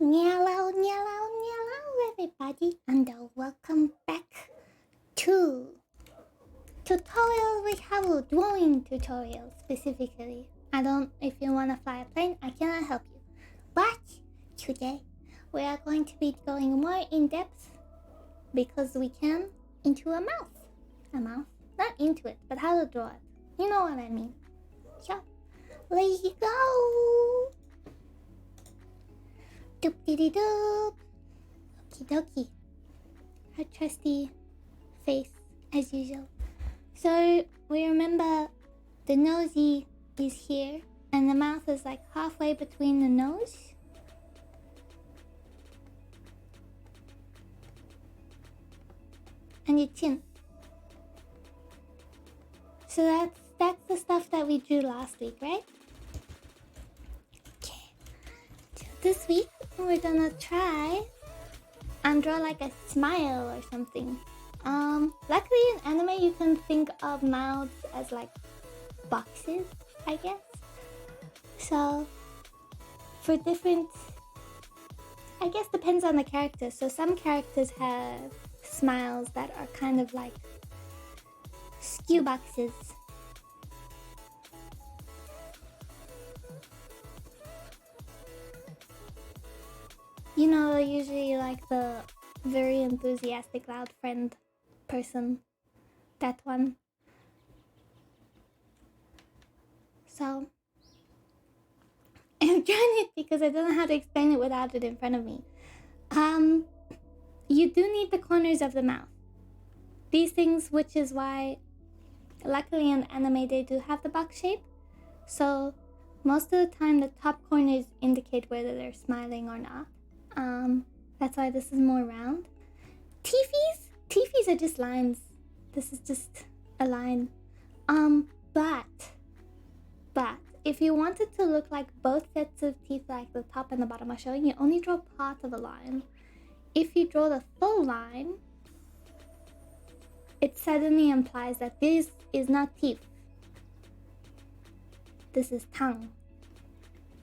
Nyellow, everybody, and welcome back to tutorial with Haru, drawing tutorial specifically. I don't, if you want to fly a plane, I cannot help you. But today, we are going to be going more in depth because we can into a mouth. A mouth? Not into it, but how to draw it. You know what I mean. So, let's go! Doop dee doop. Okie dokie. Our trusty face as usual. So we remember the nosy is here and the mouth is like halfway between the nose. And your chin. So that's the stuff that we drew last week, right? Okay. So this week we're gonna try and draw like a smile or something. Luckily in anime you can think of mouths as like boxes, I guess. So for different, I guess depends on the character. So some characters have smiles that are kind of like skew boxes. You know, usually like the very enthusiastic loud friend person. That one. So I'm trying it because I don't know how to explain it without it in front of me. You do need the corners of the mouth. These things, which is why luckily in anime they do have the box shape. So most of the time the top corners indicate whether they're smiling or not. That's why this is more round. Teefies are just lines. This is just a line. But if you want it to look like both sets of teeth, like the top and the bottom are showing, you only draw part of a line. If you draw the full line, it suddenly implies that this is not teeth. This is tongue.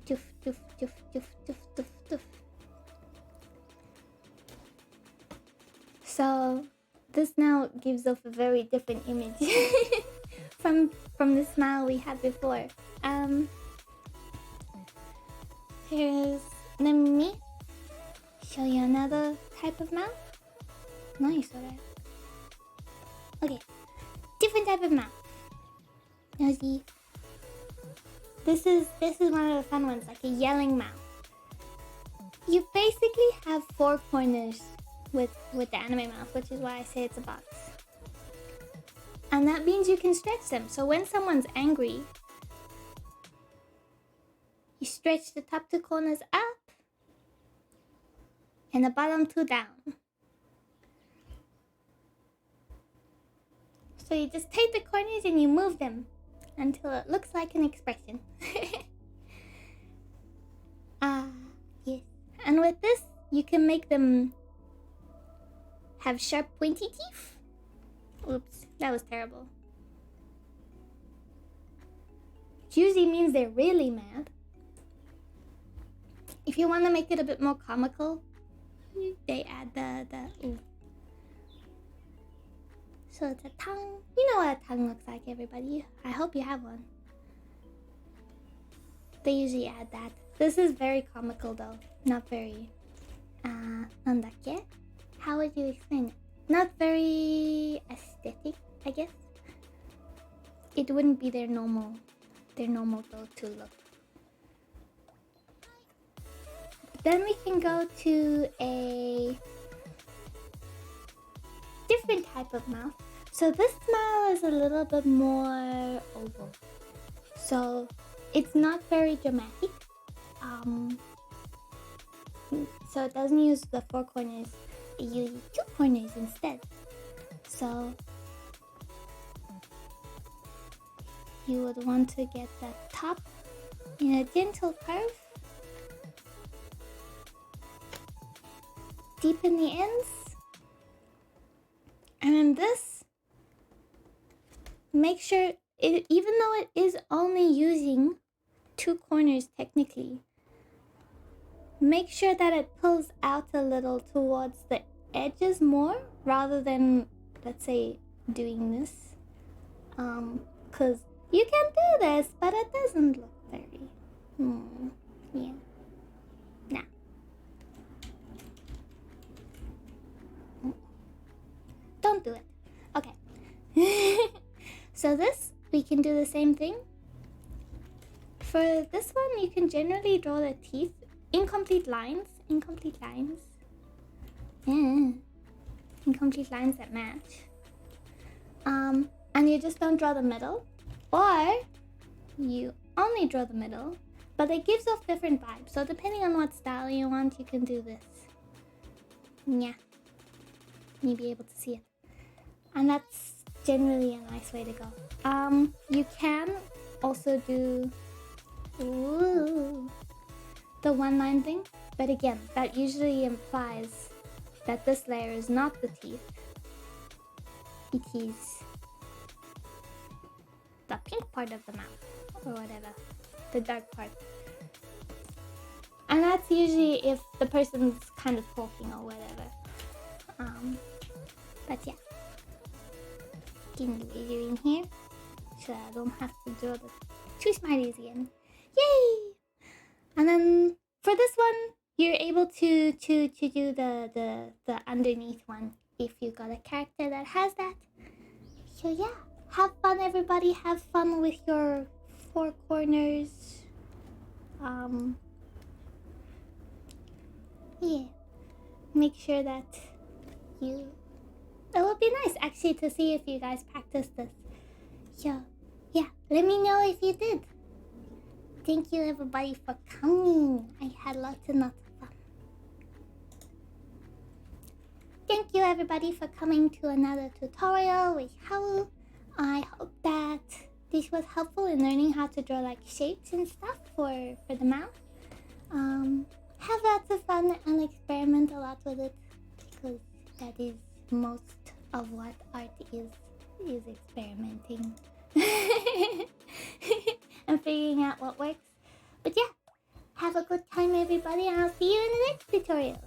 Toof, toof, toof, toof, toof, toof, toof. So this now gives off a very different image from the smile we had before. Let me show you another type of mouth. No, you saw that. Okay, different type of mouth. Nosy. This is one of the fun ones, like a yelling mouth. You basically have four corners with the anime mouth, which is why I say it's a box. And that means you can stretch them. So when someone's angry, you stretch the top two corners up and the bottom two down. So you just take the corners and you move them until it looks like an expression. Yes. And with this, you can make them have sharp pointy teeth. Oops, that was terrible. Which usually means they're really mad. If you want to make it a bit more comical, they add the ooh. So it's a tongue. You know what a tongue looks like, everybody. I hope you have one. They usually add that. This is very comical though. Not very... nandakke? How would you explain it? Not very aesthetic, I guess. It wouldn't be their normal go-to look. Then we can go to a different type of mouth. So this smile is a little bit more oval. So it's not very dramatic. So it doesn't use the four corners. It uses two corners instead. So you would want to get the top in a gentle curve. Deepen the ends. And then this, make sure, even though it is only using two corners technically, make sure that it pulls out a little towards the edges more rather than, let's say, doing this. Because you can do this, but it doesn't look very... yeah. Nah. Don't do it. Okay. So this, we can do the same thing. For this one, you can generally draw the teeth. Incomplete lines. Yeah. Incomplete lines that match. And you just don't draw the middle. Or you only draw the middle, but it gives off different vibes. So depending on what style you want, you can do this. Yeah. You'll be able to see it. And that's generally a nice way to go. You can also do the one line thing, but again, that usually implies that this layer is not the teeth. It is the pink part of the mouth, or whatever, the dark part. And that's usually if the person's kind of talking or whatever. But yeah, can do what you're doing here, so I don't have to draw the two smileys again. Yay! And then for this one, you're able to do the underneath one if you got a character that has that. So yeah, have fun, everybody. Have fun with your four corners. Yeah, make sure that you... It would be nice actually to see if you guys practice this. So yeah, let me know if you did. Thank you everybody for coming. I had lots and lots of fun. Thank you everybody for coming to another tutorial with Howl. I hope that this was helpful in learning how to draw like shapes and stuff for the mouth. Have lots of fun and experiment a lot with it, because that is most of what art is experimenting and figuring out what works. But yeah, have a good time everybody, and I'll see you in the next tutorial.